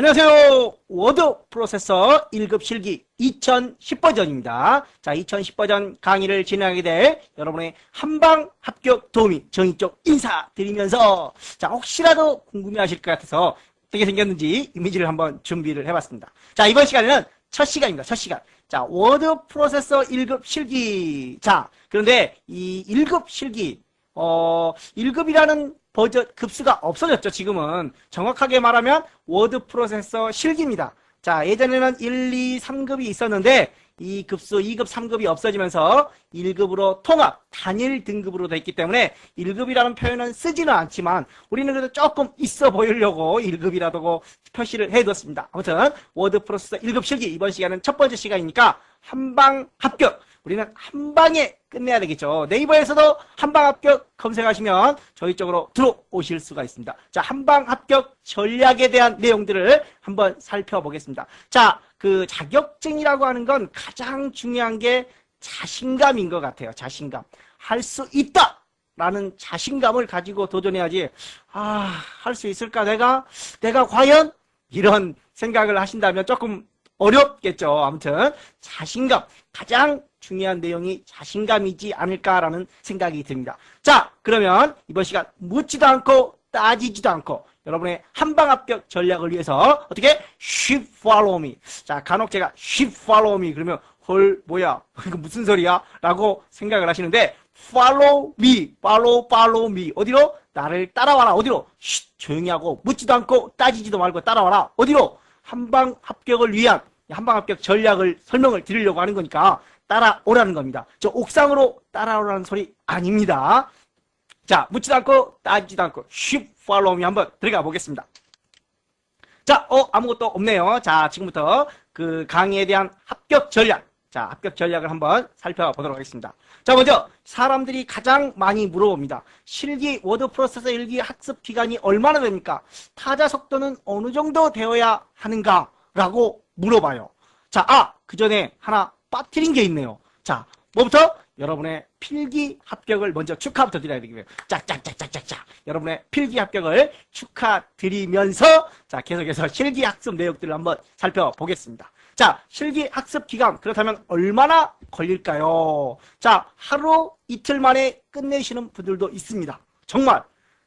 안녕하세요. 워드 프로세서 1급 실기 2010 버전입니다. 자, 2010 버전 강의를 진행하게 될 여러분의 한방 합격 도우미 정익적 인사드리면서 자, 혹시라도 궁금해하실 것 같아서 어떻게 생겼는지 이미지를 한번 준비를 해봤습니다. 자, 이번 시간에는 첫 시간입니다. 첫 시간. 자, 워드 프로세서 1급 실기. 자, 그런데 이 1급 실기 1급이라는 버전 급수가 없어졌죠. 지금은 정확하게 말하면 워드 프로세서 실기입니다. 자, 예전에는 1, 2, 3급이 있었는데 이 급수 2급, 3급이 없어지면서 1급으로 통합, 단일 등급으로 되어 있기 때문에 1급이라는 표현은 쓰지는 않지만 우리는 그래도 조금 있어 보이려고 1급이라고 표시를 해뒀습니다. 아무튼 워드 프로세서 1급 실기 이번 시간은 첫 번째 시간이니까 한방 합격. 우리는 한방에 끝내야 되겠죠. 네이버에서도 한방 합격 검색하시면 저희 쪽으로 들어오실 수가 있습니다. 자, 한방 합격 전략에 대한 내용들을 한번 살펴보겠습니다. 자, 그 자격증이라고 하는 건 가장 중요한 게 자신감인 것 같아요. 자신감. 할 수 있다! 라는 자신감을 가지고 도전해야지, 할 수 있을까? 내가 과연? 이런 생각을 하신다면 조금 어렵겠죠. 아무튼 자신감, 가장 중요한 내용이 자신감이지 않을까라는 생각이 듭니다. 자, 그러면 이번 시간 묻지도 않고 따지지도 않고 여러분의 한방 합격 전략을 위해서 어떻게? Sheep follow me. 자, 간혹 제가 Sheep follow me 그러면 헐 뭐야? 이거 무슨 소리야? 라고 생각을 하시는데 follow me, follow me. 어디로? 나를 따라와라. 어디로? 조용히 하고 묻지도 않고 따지지도 말고 따라와라. 어디로? 한방 합격을 위한 한방 합격 전략을 설명을 드리려고 하는 거니까 따라오라는 겁니다. 저 옥상으로 따라오라는 소리 아닙니다. 자, 묻지도 않고 따지지도 않고 쉽 follow me 한번 들어가 보겠습니다. 자, 아무것도 없네요. 자, 지금부터 그 강의에 대한 합격 전략. 자, 합격 전략을 한번 살펴보도록 하겠습니다. 자, 먼저 사람들이 가장 많이 물어봅니다. 실기 워드 프로세서 일기 학습 기간이 얼마나 됩니까? 타자 속도는 어느 정도 되어야 하는가? 라고 물어봐요. 자, 그 전에 하나 빠뜨린 게 있네요. 자, 뭐부터? 여러분의 필기 합격을 먼저 축하부터 드려야 되겠네요. 짝짝짝짝짝짝. 여러분의 필기 합격을 축하드리면서 자, 계속해서 실기 학습 내용들을 한번 살펴보겠습니다. 자, 실기 학습 기간 그렇다면 얼마나 걸릴까요? 자, 하루 이틀 만에 끝내시는 분들도 있습니다. 정말.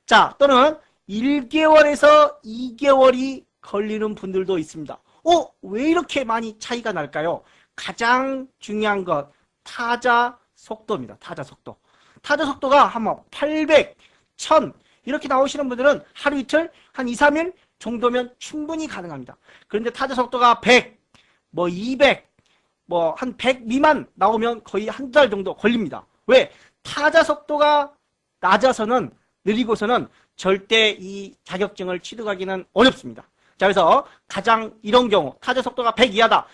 자, 또는 1개월에서 2개월이 걸리는 분들도 있습니다. 왜 이렇게 많이 차이가 날까요? 가장 중요한 것 타자 속도입니다. 타자 속도. 타자 속도가 한 800, 1000 이렇게 나오시는 분들은 하루 이틀, 한 2, 3일 정도면 충분히 가능합니다. 그런데 타자 속도가 100, 200, 한 100 미만 나오면 거의 한 달 정도 걸립니다. 왜? 타자 속도가 낮아서는 느리고서는 절대 이 자격증을 취득하기는 어렵습니다. 자, 그래서 가장 이런 경우 타자 속도가 100 이하다,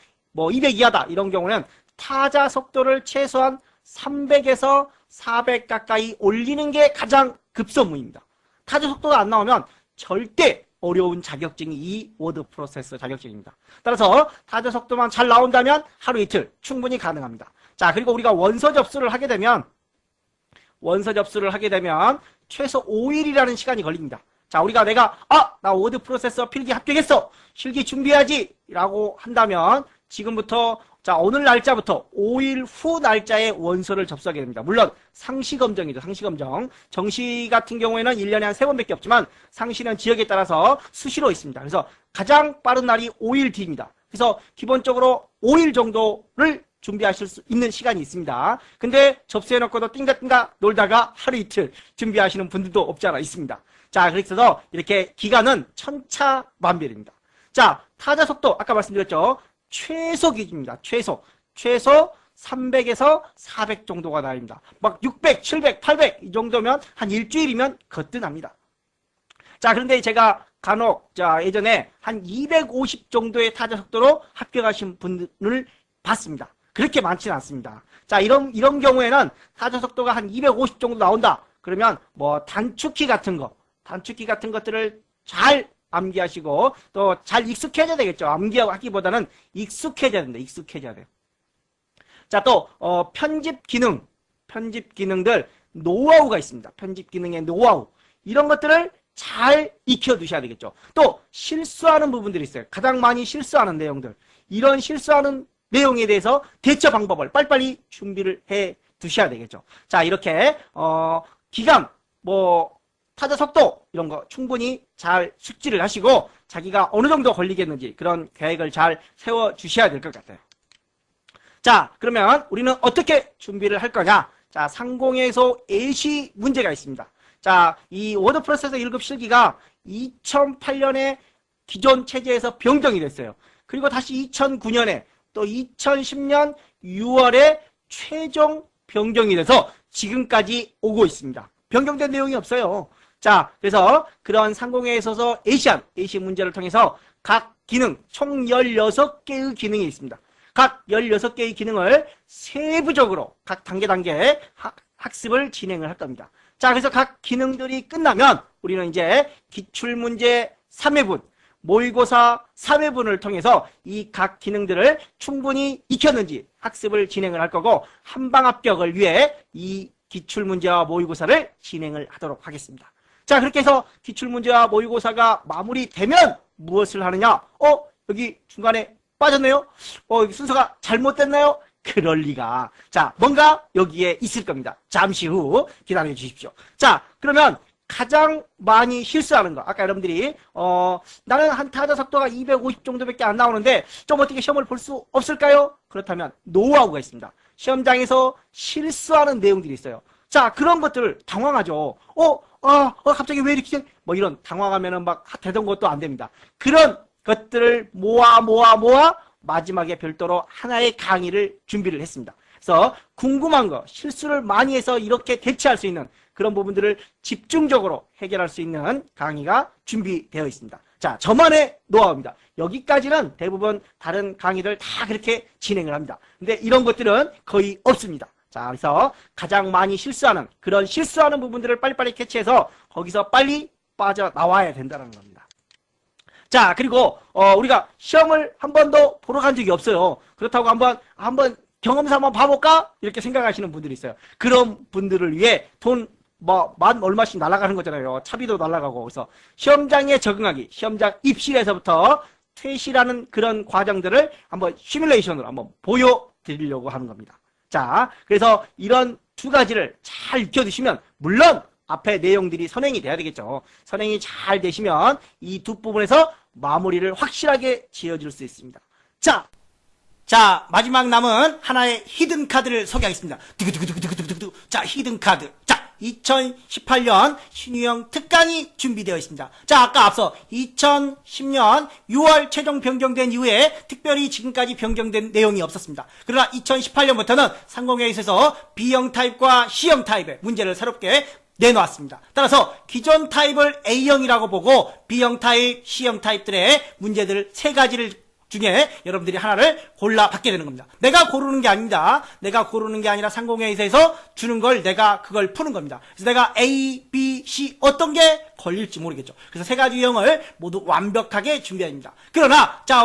200 이하다 이런 경우는 타자 속도를 최소한 300에서 400 가까이 올리는 게 가장 급선무입니다. 타자 속도가 안 나오면 절대 어려운 자격증이 이 워드 프로세서 자격증입니다. 따라서 타자 속도만 잘 나온다면 하루 이틀 충분히 가능합니다. 자, 그리고 우리가 원서 접수를 하게 되면 최소 5일이라는 시간이 걸립니다. 자, 우리가 나 워드 프로세서 필기 합격했어. 실기 준비해야지. 라고 한다면 지금부터 자, 오늘 날짜부터 5일 후 날짜에 원서를 접수하게 됩니다. 물론 상시검정이죠. 상시검정. 정시 같은 경우에는 1년에 한 3번밖에 없지만 상시는 지역에 따라서 수시로 있습니다. 그래서 가장 빠른 날이 5일 뒤입니다. 그래서 기본적으로 5일 정도를 준비하실 수 있는 시간이 있습니다. 근데 접수해놓고도 띵가띵가 놀다가 하루 이틀 준비하시는 분들도 없지 않아 있습니다. 자, 그래서 이렇게 기간은 천차만별입니다. 자, 타자 속도 아까 말씀드렸죠. 최소 기준입니다. 최소 300에서 400 정도가 나옵니다. 600, 700, 800 이 정도면 한 일주일이면 거뜬합니다. 자, 그런데 제가 간혹 예전에 한 250 정도의 타자 속도로 합격하신 분을 봤습니다. 그렇게 많지는 않습니다. 자, 이런 경우에는 타자 속도가 한 250 정도 나온다. 그러면 단축키 같은 것들을 잘 암기하시고 또 잘 익숙해져야 되겠죠. 암기하기보다는 익숙해져야 된다. 익숙해져야 돼요. 자, 또 편집 기능들 노하우가 있습니다. 편집 기능의 노하우. 이런 것들을 잘 익혀두셔야 되겠죠. 또 실수하는 부분들이 있어요. 가장 많이 실수하는 내용들. 이런 실수하는 내용에 대해서 대처 방법을 빨리빨리 준비를 해 두셔야 되겠죠. 자, 이렇게 기간, 타자 속도 이런 거 충분히 잘 숙지를 하시고 자기가 어느 정도 걸리겠는지 그런 계획을 잘 세워 주셔야 될 것 같아요. 자, 그러면 우리는 어떻게 준비를 할 거냐? 자, 상공회의소 예시 문제가 있습니다. 자, 이 워드 프로세서 1급 실기가 2008년에 기존 체제에서 변경이 됐어요. 그리고 다시 2009년에 또 2010년 6월에 최종 변경이 돼서 지금까지 오고 있습니다. 변경된 내용이 없어요. 자, 그래서 그런 상공회의에 있어서 예시 문제를 통해서 각 기능, 총 16개의 기능이 있습니다. 각 16개의 기능을 세부적으로 각 단계 학습을 진행을 할 겁니다. 자, 그래서 각 기능들이 끝나면 우리는 이제 기출문제 3회분, 모의고사 3회분을 통해서 이 각 기능들을 충분히 익혔는지 학습을 진행을 할 거고 한방 합격을 위해 이 기출문제와 모의고사를 진행을 하도록 하겠습니다. 자, 그렇게 해서 기출문제와 모의고사가 마무리되면 무엇을 하느냐? 여기 중간에 빠졌네요? 여기 순서가 잘못됐나요? 그럴 리가. 자, 뭔가 여기에 있을 겁니다. 잠시 후 기다려 주십시오. 자, 그러면 가장 많이 실수하는 거. 아까 여러분들이 나는 한 타자 속도가 250 정도밖에 안 나오는데 좀 어떻게 시험을 볼 수 없을까요? 그렇다면 노하우가 있습니다. 시험장에서 실수하는 내용들이 있어요. 자, 그런 것들 당황하죠. 갑자기 왜 이렇게 이런 당황하면은 막 되던 것도 안 됩니다. 그런 것들을 모아 마지막에 별도로 하나의 강의를 준비를 했습니다. 그래서 궁금한 거, 실수를 많이 해서 이렇게 대처할 수 있는 그런 부분들을 집중적으로 해결할 수 있는 강의가 준비되어 있습니다. 자, 저만의 노하우입니다. 여기까지는 대부분 다른 강의들 다 그렇게 진행을 합니다. 근데 이런 것들은 거의 없습니다. 자, 그래서 가장 많이 실수하는 그런 실수하는 부분들을 빨리빨리 캐치해서 거기서 빨리 빠져나와야 된다는 겁니다. 자, 그리고 우리가 시험을 한 번도 보러 간 적이 없어요. 그렇다고 한번 경험사 한번 봐볼까? 이렇게 생각하시는 분들이 있어요. 그런 분들을 위해 돈 만 얼마씩 날아가는 거잖아요. 차비도 날아가고. 그래서 시험장에 적응하기, 시험장 입실에서부터 퇴실하는 그런 과정들을 한번 시뮬레이션으로 한번 보여드리려고 하는 겁니다. 자, 그래서 이런 두 가지를 잘 익혀두시면 물론 앞에 내용들이 선행이 돼야 되겠죠. 선행이 잘 되시면 이 두 부분에서 마무리를 확실하게 지어줄 수 있습니다. 자, 마지막 남은 하나의 히든 카드를 소개하겠습니다. 두구두구두구두구두구. 자, 히든 카드. 자, 2018년 신유형 특강이 준비되어 있습니다. 자, 아까 앞서 2010년 6월 최종 변경된 이후에 특별히 지금까지 변경된 내용이 없었습니다. 그러나 2018년부터는 상공회의에 있어서 B형 타입과 C형 타입의 문제를 새롭게 내놓았습니다. 따라서 기존 타입을 A형이라고 보고 B형 타입, C형 타입들의 문제들 세 가지를 중에 여러분들이 하나를 골라 받게 되는 겁니다. 내가 고르는 게 아닙니다. 내가 고르는 게 아니라 상공회의에서 주는 걸 내가 그걸 푸는 겁니다. 그래서 내가 A, B, C 어떤 게 걸릴지 모르겠죠. 그래서 세 가지 유형을 모두 완벽하게 준비해야 됩니다. 그러나 자,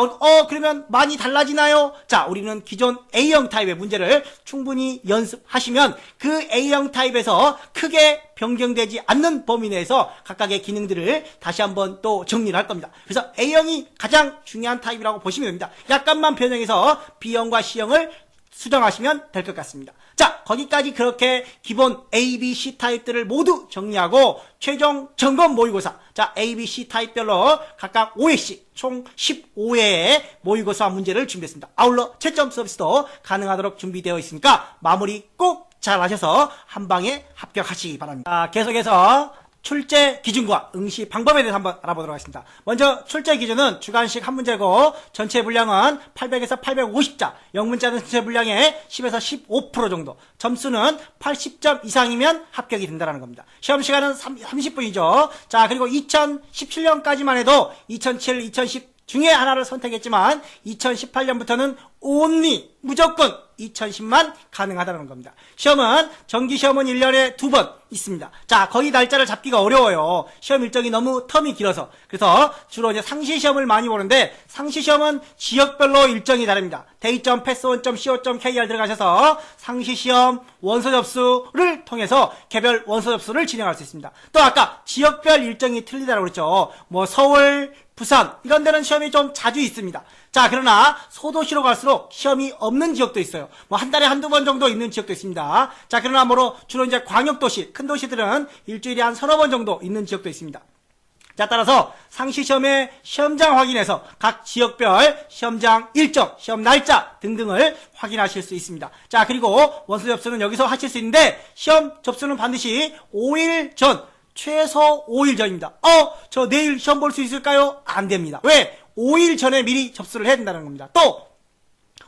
그러면 많이 달라지나요? 자, 우리는 기존 A형 타입의 문제를 충분히 연습하시면 그 A형 타입에서 크게 변경되지 않는 범위 내에서 각각의 기능들을 다시 한번 또 정리를 할 겁니다. 그래서 A형이 가장 중요한 타입이라고 보시면 됩니다. 약간만 변형해서 B형과 C형을 수정하시면 될 것 같습니다. 자, 거기까지 그렇게 기본 A, B, C 타입들을 모두 정리하고 최종 점검 모의고사. 자, A, B, C 타입별로 각각 5회씩 총 15회의 모의고사 문제를 준비했습니다. 아울러 채점 서비스도 가능하도록 준비되어 있으니까 마무리 꼭 잘 하셔서 한 방에 합격하시기 바랍니다. 자, 계속해서 출제 기준과 응시 방법에 대해서 한번 알아보도록 하겠습니다. 먼저 출제 기준은 주관식 한 문제고 전체 분량은 800에서 850자, 영문자는 전체 분량의 10에서 15% 정도, 점수는 80점 이상이면 합격이 된다는 겁니다. 시험 시간은 30분이죠. 자, 그리고 2017년까지만 해도 2007, 2010 중에 하나를 선택했지만 2018년부터는 only 무조건 2010만 가능하다는 겁니다. 시험은 정기시험은 1년에 2번 있습니다. 자, 거의 날짜를 잡기가 어려워요. 시험 일정이 너무 텀이 길어서. 그래서 주로 이제 상시시험을 많이 보는데 상시시험은 지역별로 일정이 다릅니다. 대입.패스원.co.kr 들어가셔서 상시시험 원서 접수를 통해서 개별 원서 접수를 진행할 수 있습니다. 또 아까 지역별 일정이 틀리다고 그랬죠. 뭐 서울, 부산 이런 데는 시험이 좀 자주 있습니다. 자, 그러나 소도시로 갈수록 시험이 없는 지역도 있어요. 뭐 한 달에 한두 번 정도 있는 지역도 있습니다. 자, 그러나 뭐로 주로 이제 광역도시, 큰 도시들은 일주일에 한 서너 번 정도 있는 지역도 있습니다. 자, 따라서 상시시험의 시험장 확인해서 각 지역별 시험장 일정, 시험 날짜 등등을 확인하실 수 있습니다. 자, 그리고 원서 접수는 여기서 하실 수 있는데 시험 접수는 반드시 5일 전, 최소 5일 전입니다. 저 내일 시험 볼 수 있을까요? 안 됩니다. 왜? 5일 전에 미리 접수를 해야 된다는 겁니다. 또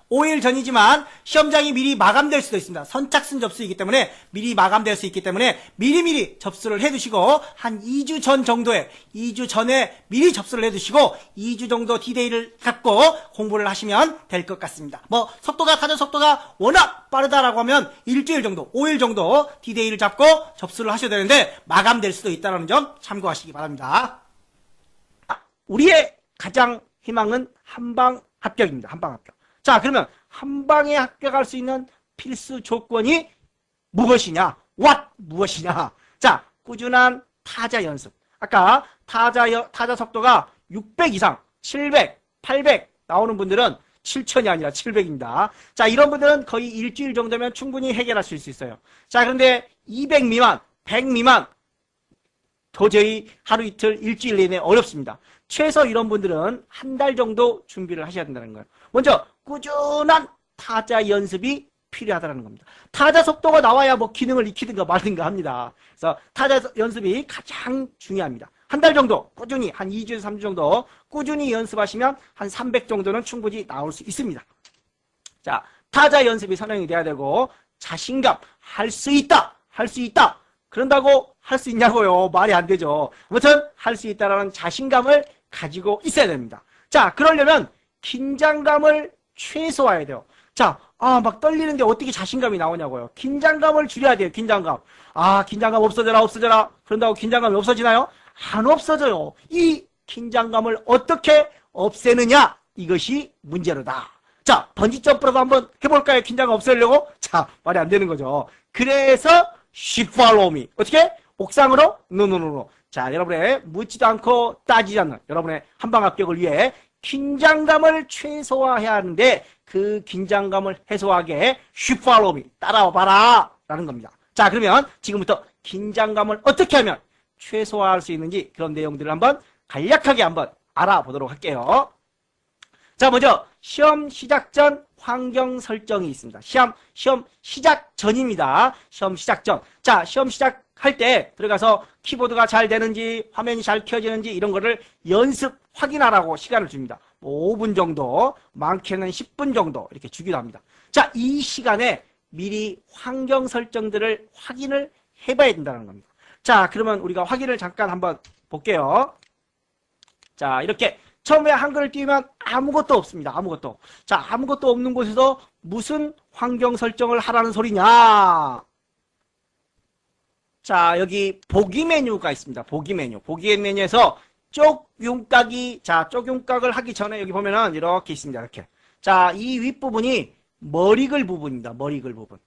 5일 전이지만 시험장이 미리 마감될 수도 있습니다. 선착순 접수이기 때문에 미리 마감될 수 있기 때문에 미리미리 접수를 해두시고 한 2주 전 정도에 2주 전에 미리 접수를 해두시고 2주 정도 디데이를 갖고 공부를 하시면 될 것 같습니다. 뭐 타자 속도가 워낙 빠르다라고 하면 일주일 정도 5일 정도 디데이를 잡고 접수를 하셔야 되는데 마감될 수도 있다는 점 참고하시기 바랍니다. 우리의 가장 희망은 한방 합격입니다. 한방 합격. 자, 그러면 한방에 합격할 수 있는 필수 조건이 무엇이냐? 자, 꾸준한 타자 연습. 아까 타자 속도가 600 이상, 700, 800 나오는 분들은 7천이 아니라 700입니다. 자, 이런 분들은 거의 일주일 정도면 충분히 해결하실 수 있어요. 자, 그런데 200 미만, 100 미만 도저히 하루 이틀 일주일 내내 어렵습니다. 최소 이런 분들은 한 달 정도 준비를 하셔야 된다는 거예요. 먼저 꾸준한 타자 연습이 필요하다는 겁니다. 타자 속도가 나와야 뭐 기능을 익히든가 말든가 합니다. 그래서 타자 연습이 가장 중요합니다. 한 달 정도 꾸준히 한 2주에서 3주 정도 꾸준히 연습하시면 한 300 정도는 충분히 나올 수 있습니다. 자, 타자 연습이 선행이 돼야 되고 자신감, 할 수 있다. 그런다고 할 수 있냐고요? 말이 안 되죠. 아무튼 할 수 있다라는 자신감을 가지고 있어야 됩니다. 자, 그러려면 긴장감을 최소화해야 돼요. 자, 막 떨리는데 어떻게 자신감이 나오냐고요. 긴장감을 줄여야 돼요. 긴장감. 긴장감 없어져라. 그런다고 긴장감이 없어지나요? 안 없어져요. 이 긴장감을 어떻게 없애느냐? 이것이 문제로다. 자, 번지점프라도 한번 해볼까요? 긴장감 없애려고? 자, 말이 안 되는 거죠. 그래서 she follow me. 어떻게? 옥상으로? No. 자, 여러분의 묻지도 않고 따지지 않는 여러분의 한방 합격을 위해 긴장감을 최소화해야 하는데 그 긴장감을 해소하게 she follow me. 따라와 봐라. 라는 겁니다. 자, 그러면 지금부터 긴장감을 어떻게 하면 최소화할 수 있는지 그런 내용들을 한번 간략하게 한번 알아보도록 할게요. 자, 먼저 시험 시작 전 환경 설정이 있습니다. 시험 시작 전입니다. 시험 시작 전. 자, 시험 시작할 때 들어가서 키보드가 잘 되는지 화면이 잘 켜지는지 이런 거를 연습 확인하라고 시간을 줍니다. 뭐 5분 정도, 많게는 10분 정도 이렇게 주기도 합니다. 자, 이 시간에 미리 환경 설정들을 확인을 해봐야 된다는 겁니다. 자, 그러면 우리가 확인을 잠깐 한번 볼게요. 자, 이렇게 처음에 한글을 띄우면 아무것도 없습니다. 아무것도. 자, 아무것도 없는 곳에서 무슨 환경 설정을 하라는 소리냐? 자, 여기 보기 메뉴가 있습니다. 보기 메뉴에서 쪽윤곽이, 자, 쪽윤곽을 하기 전에 여기 보면은 이렇게 있습니다. 이렇게. 자, 이 윗부분이 머리글 부분입니다. 머리글 부분.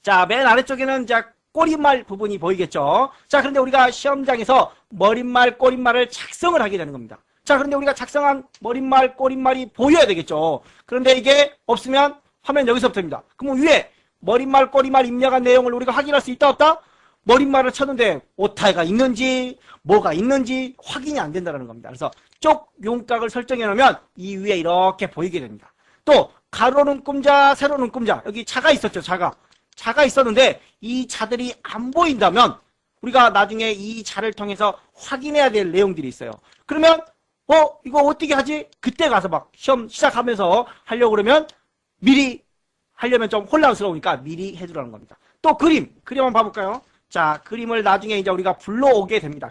자, 맨 아래쪽에는 이제 꼬리말 부분이 보이겠죠? 자, 그런데 우리가 시험장에서 머릿말, 꼬리말을 작성을 하게 되는 겁니다. 자, 그런데 우리가 작성한 머릿말, 꼬릿말이 보여야 되겠죠. 그런데 이게 없으면 화면 여기서부터입니다. 그럼 위에 머릿말, 꼬릿말 입력한 내용을 우리가 확인할 수 있다, 없다? 머릿말을 쳤는데 오타가 있는지, 뭐가 있는지 확인이 안 된다는 겁니다. 그래서 쪽 윤곽을 설정해 놓으면 이 위에 이렇게 보이게 됩니다. 또 가로는 끔자, 세로는 끔자. 여기 자가 있었죠, 자가 있었는데 이 자들이 안 보인다면 우리가 나중에 이 자를 통해서 확인해야 될 내용들이 있어요. 그러면 이거 어떻게 하지? 그때 가서 막 시험 시작하면서 하려고 그러면 미리 하려면 좀 혼란스러우니까 미리 해두라는 겁니다. 또 그림 한번 봐볼까요? 자, 그림을 나중에 이제 우리가 불러오게 됩니다.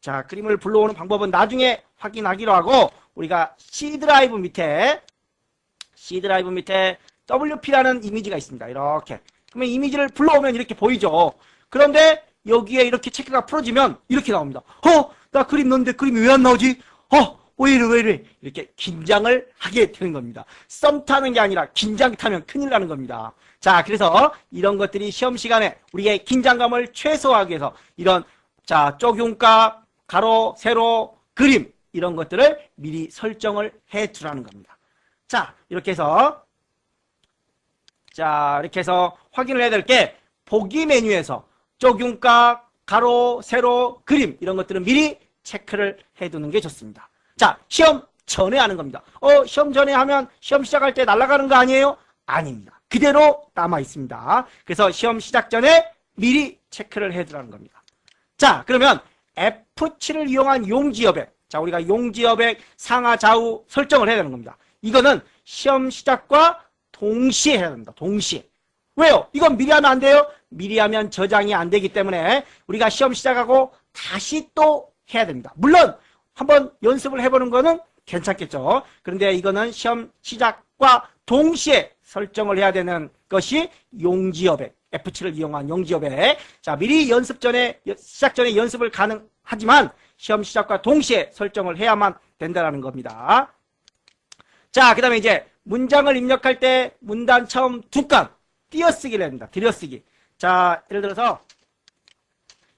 자, 그림을 불러오는 방법은 나중에 확인하기로 하고 우리가 C 드라이브 C 드라이브 밑에 WP라는 이미지가 있습니다. 이렇게. 그러면 이미지를 불러오면 이렇게 보이죠. 그런데 여기에 이렇게 체크가 풀어지면 이렇게 나옵니다. 나 그림 넣었는데 그림이 왜 안 나오지? 왜 이래. 이렇게 긴장을 하게 되는 겁니다. 썸 타는 게 아니라 긴장 타면 큰일 나는 겁니다. 자, 그래서 이런 것들이 시험 시간에 우리의 긴장감을 최소화하기 위해서 이런, 자, 쪽윤값, 가로, 세로, 그림, 이런 것들을 미리 설정을 해 두라는 겁니다. 자, 이렇게 해서 확인을 해야 될 게 보기 메뉴에서 쪽윤값, 가로, 세로, 그림 이런 것들은 미리 체크를 해두는 게 좋습니다. 자, 시험 전에 하는 겁니다. 시험 전에 하면 시험 시작할 때 날아가는 거 아니에요? 아닙니다. 그대로 남아 있습니다. 그래서 시험 시작 전에 미리 체크를 해두라는 겁니다. 자, 그러면 F7을 이용한 용지여백. 자, 우리가 용지여백 상하 좌우 설정을 해야 되는 겁니다. 이거는 시험 시작과 동시에 해야 됩니다. 동시에. 왜요? 이건 미리 하면 안 돼요? 미리 하면 저장이 안 되기 때문에 우리가 시험 시작하고 다시 또 해야 됩니다. 물론 한번 연습을 해보는 거는 괜찮겠죠. 그런데 이거는 시험 시작과 동시에 설정을 해야 되는 것이 용지여백, F7을 이용한 용지여백. 자, 미리 시작 전에 연습을 가능하지만 시험 시작과 동시에 설정을 해야만 된다는 겁니다. 자, 그 다음에 이제 문장을 입력할 때 문단 처음 두 칸 띄어쓰기를 합니다. 띄어쓰기. 자, 예를 들어서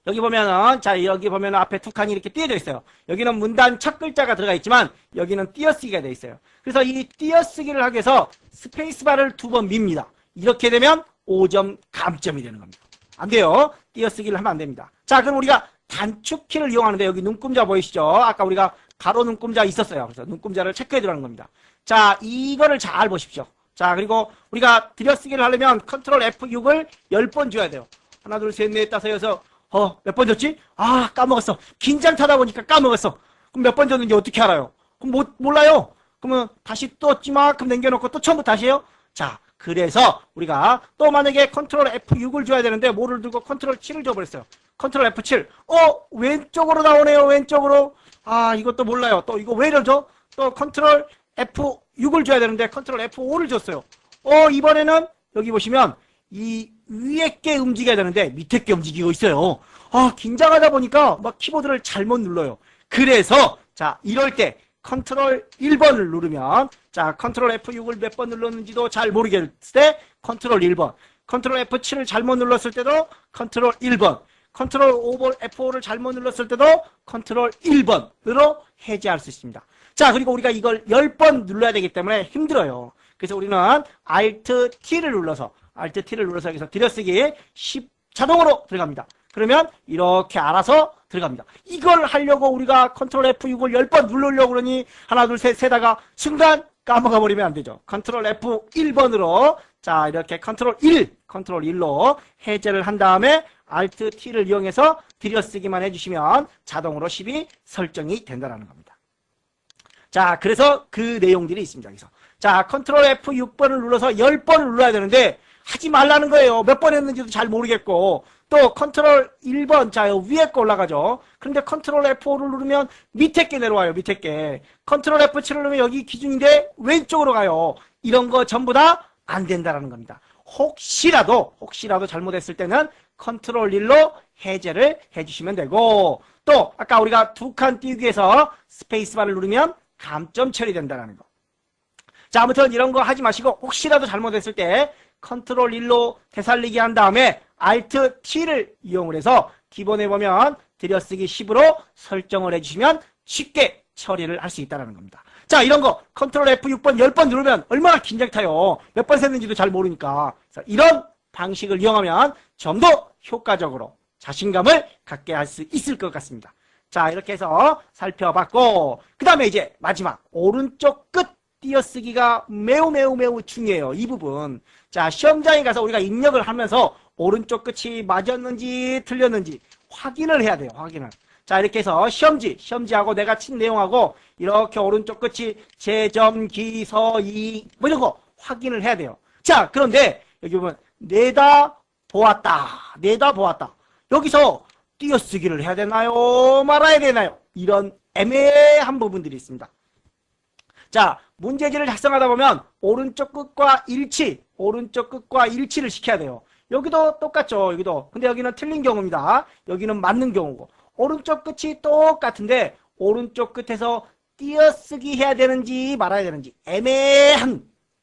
여기 보면은 앞에 두 칸이 이렇게 띄어져 있어요. 여기는 문단 첫 글자가 들어가 있지만 여기는 띄어쓰기가 되어 있어요. 그래서 이 띄어쓰기를 하기 위해서 스페이스바를 2번 밉니다. 이렇게 되면 5점 감점이 되는 겁니다. 안 돼요. 띄어쓰기를 하면 안 됩니다. 자, 그럼 우리가 단축키를 이용하는데 여기 눈금자 보이시죠? 아까 우리가 가로 눈금자 있었어요. 그래서 눈금자를 체크해 두라는 겁니다. 자, 이거를 잘 보십시오. 자, 그리고 우리가 들여쓰기를 하려면 컨트롤 F6을 10번 줘야 돼요. 하나, 둘, 셋, 넷, 다섯, 여섯. 몇 번 줬지? 까먹었어. 긴장 타다 보니까 까먹었어. 그럼 몇 번 줬는지 어떻게 알아요? 그럼 몰라요. 그러면 다시 또 찌만큼 남겨놓고 또 처음부터 다시 해요? 자, 그래서 우리가 또 만약에 컨트롤 F6을 줘야 되는데 뭐를 들고 컨트롤 7을 줘버렸어요. 컨트롤 F7. 왼쪽으로 나오네요. 왼쪽으로. 이것도 몰라요. 또 이거 왜 이러죠? 또 컨트롤 F6을 줘야 되는데 컨트롤 F5를 줬어요. 이번에는 여기 보시면 이 위에 게 움직여야 되는데 밑에 게 움직이고 있어요. 긴장하다 보니까 막 키보드를 잘못 눌러요. 그래서 자, 이럴 때 컨트롤 1번을 누르면 자, 컨트롤 F6을 몇 번 눌렀는지도 잘 모르겠을 때 컨트롤 1번, 컨트롤 F7을 잘못 눌렀을 때도 컨트롤 1번, 컨트롤 F5를 잘못 눌렀을 때도 컨트롤 1번으로 해제할 수 있습니다. 자, 그리고 우리가 이걸 10번 눌러야 되기 때문에 힘들어요. 그래서 우리는 Alt-T를 눌러서 여기서 들여쓰기 자동으로 들어갑니다. 그러면 이렇게 알아서 들어갑니다. 이걸 하려고 우리가 컨트롤 F6을 10번 누르려고 그러니 하나, 둘, 셋 세다가 순간 까먹어 버리면 안 되죠. 컨트롤 F1번으로 자, 이렇게 컨트롤 1로 해제를 한 다음에 Alt-T를 이용해서 들여쓰기만 해주시면 자동으로 10이 설정이 된다는 겁니다. 자, 그래서 그 내용들이 있습니다. 여기서. 자, 컨트롤 F6번을 눌러서 10번을 눌러야 되는데 하지 말라는 거예요. 몇 번 했는지도 잘 모르겠고. 또 컨트롤 1번, 자, 위에 거 올라가죠. 그런데 컨트롤 F5를 누르면 밑에 게 내려와요. 밑에 게. 컨트롤 F7을 누르면 여기 기준인데 왼쪽으로 가요. 이런 거 전부 다 안 된다는 겁니다. 혹시라도 잘못했을 때는 컨트롤 1로 해제를 해주시면 되고, 또 아까 우리가 두 칸 띄우기 위해서 스페이스바를 누르면 감점 처리된다는 거. 자, 아무튼 이런 거 하지 마시고 혹시라도 잘못했을 때 컨트롤 1로 되살리기 한 다음에 Alt-T를 이용을 해서 기본에 보면 들여쓰기 10으로 설정을 해주시면 쉽게 처리를 할 수 있다는 겁니다. 자, 이런 거 컨트롤 F6번 10번 누르면 얼마나 긴장 타요. 몇 번 셌는지도 잘 모르니까. 그래서 이런 방식을 이용하면 좀 더 효과적으로 자신감을 갖게 할 수 있을 것 같습니다. 자, 이렇게 해서 살펴봤고, 그 다음에 이제 마지막 오른쪽 끝 띄어쓰기가 매우 중요해요. 이 부분. 자, 시험장에 가서 우리가 입력을 하면서 오른쪽 끝이 맞았는지 틀렸는지 확인을 해야 돼요. 확인을. 자, 이렇게 해서 시험지하고 내가 친 내용하고 이렇게 오른쪽 끝이 제점, 기, 서, 이 뭐 이런 거 확인을 해야 돼요. 자, 그런데 여기 보면 내다보았다. 여기서 띄어쓰기를 해야 되나요? 말아야 되나요? 이런 애매한 부분들이 있습니다. 자, 문제지를 작성하다 보면 오른쪽 끝과 일치를 시켜야 돼요. 여기도 똑같죠. 여기도. 근데 여기는 틀린 경우입니다. 여기는 맞는 경우고. 오른쪽 끝이 똑같은데 오른쪽 끝에서 띄어쓰기 해야 되는지 말아야 되는지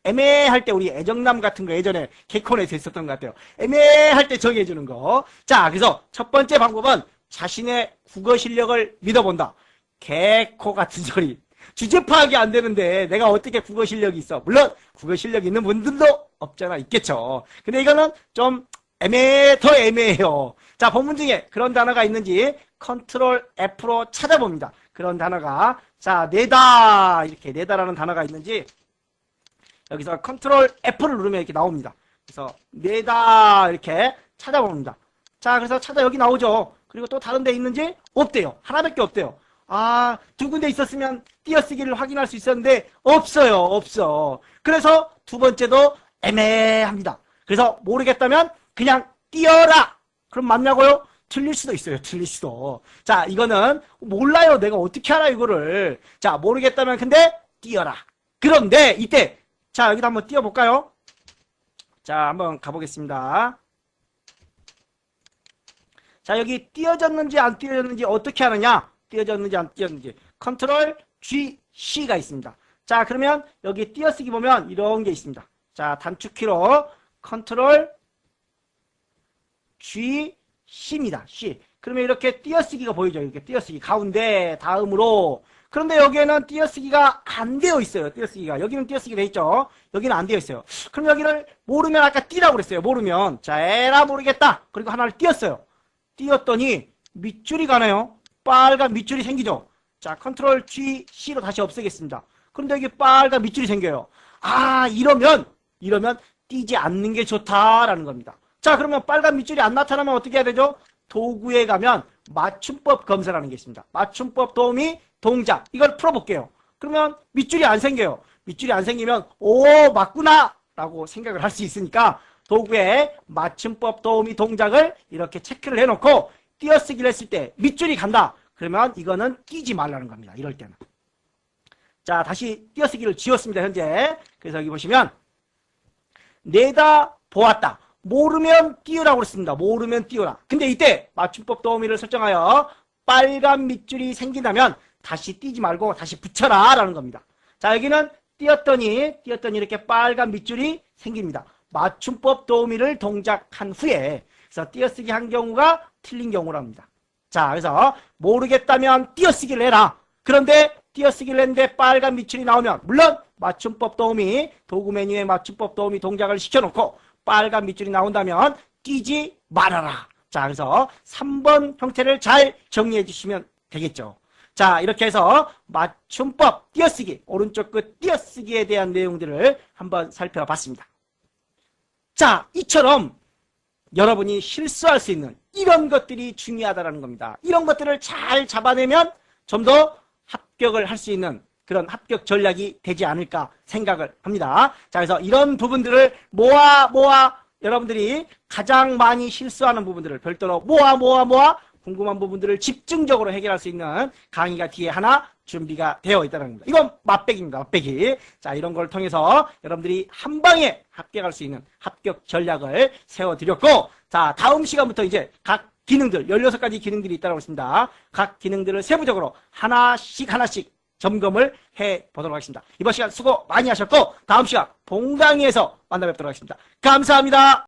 애매할 때 우리 애정남 같은 거 예전에 개콘에서 있었던 것 같아요. 애매할 때 정해주는 거. 자, 그래서 첫 번째 방법은 자신의 국어 실력을 믿어본다. 개코 같은 소리. 주제 파악이 안 되는데 내가 어떻게 국어 실력이 있어. 물론 국어 실력 있는 분들도 없잖아. 있겠죠. 근데 이거는 좀 더 애매해요. 자, 본문 중에 그런 단어가 있는지 컨트롤 F로 찾아봅니다. 그런 단어가. 자, 내다. 이렇게 내다라는 단어가 있는지 여기서 컨트롤 F를 누르면 이렇게 나옵니다. 그래서 내다 이렇게 찾아봅니다. 자, 그래서 여기 나오죠. 그리고 또 다른 데 있는지 없대요. 하나밖에 없대요. 아, 두 군데 있었으면 띄어쓰기를 확인할 수 있었는데 없어. 그래서 두 번째도 애매합니다. 그래서 모르겠다면 그냥 띄어라. 그럼 맞냐고요? 틀릴 수도 있어요. 틀릴 수도. 자, 이거는 몰라요. 내가 어떻게 알아 이거를. 자, 모르겠다면 근데 띄어라. 그런데 이때 자, 여기도 한번 띄워볼까요? 자, 한번 가보겠습니다. 자, 여기 띄어졌는지 안 띄어졌는지 어떻게 하느냐? 띄어졌는지 안 띄어졌는지. 컨트롤 G, C가 있습니다. 자, 그러면 여기 띄어쓰기 보면 이런 게 있습니다. 자, 단축키로 컨트롤 G, C입니다. C. 그러면 이렇게 띄어쓰기가 보이죠? 이렇게 띄어쓰기. 가운데, 다음으로. 그런데 여기에는 띄어쓰기가 안 되어 있어요. 띄어쓰기가. 여기는 띄어쓰기 돼 있죠. 여기는 안 되어 있어요. 그럼 여기를 모르면 아까 띄라고 그랬어요. 모르면. 자, 에라 모르겠다. 그리고 하나를 띄었어요. 띄었더니 밑줄이 가네요. 빨간 밑줄이 생기죠. 자, 컨트롤 G, C로 다시 없애겠습니다. 그런데 여기 빨간 밑줄이 생겨요. 아, 이러면 띄지 않는 게 좋다라는 겁니다. 자, 그러면 빨간 밑줄이 안 나타나면 어떻게 해야 되죠? 도구에 가면 맞춤법 검사라는 게 있습니다. 맞춤법 도우미 동작. 이걸 풀어볼게요. 그러면 밑줄이 안 생겨요. 밑줄이 안 생기면 오, 맞구나 라고 생각을 할 수 있으니까 도구에 맞춤법 도우미 동작을 이렇게 체크를 해놓고 띄어쓰기를 했을 때 밑줄이 간다. 그러면 이거는 끼지 말라는 겁니다. 이럴 때는. 자, 다시 띄어쓰기를 지웠습니다. 현재. 그래서 여기 보시면 내다 보았다. 모르면 띄우라고 그랬습니다. 모르면 띄우라. 근데 이때 맞춤법 도우미를 설정하여 빨간 밑줄이 생긴다면 다시 띄지 말고 다시 붙여라 라는 겁니다. 자, 여기는 띄었더니 이렇게 빨간 밑줄이 생깁니다. 맞춤법 도우미를 동작한 후에 그래서 띄어쓰기 한 경우가 틀린 경우랍니다. 자, 그래서 모르겠다면 띄어쓰기를 해라. 그런데 띄어쓰기를 했는데 빨간 밑줄이 나오면 물론 맞춤법 도우미 도구 메뉴에 맞춤법 도우미 동작을 시켜놓고 빨간 밑줄이 나온다면 띄지 말아라. 자, 그래서 3번 형태를 잘 정리해 주시면 되겠죠. 자, 이렇게 해서 맞춤법 띄어쓰기, 오른쪽 끝 띄어쓰기에 대한 내용들을 한번 살펴봤습니다. 자, 이처럼 여러분이 실수할 수 있는 이런 것들이 중요하다는 겁니다. 이런 것들을 잘 잡아내면 좀 더 합격을 할 수 있는 그런 합격 전략이 되지 않을까 생각을 합니다. 자, 그래서 이런 부분들을 모아 여러분들이 가장 많이 실수하는 부분들을 별도로 모아 궁금한 부분들을 집중적으로 해결할 수 있는 강의가 뒤에 하나 준비가 되어 있다는 겁니다. 이건 맛배기입니다. 맛배기. 자, 이런 걸 통해서 여러분들이 한 방에 합격할 수 있는 합격 전략을 세워드렸고, 자, 다음 시간부터 이제 각 기능들, 16가지 기능들이 있다고 했습니다. 각 기능들을 세부적으로 하나씩 점검을 해보도록 하겠습니다. 이번 시간 수고 많이 하셨고, 다음 시간 본강의에서 만나 뵙도록 하겠습니다. 감사합니다.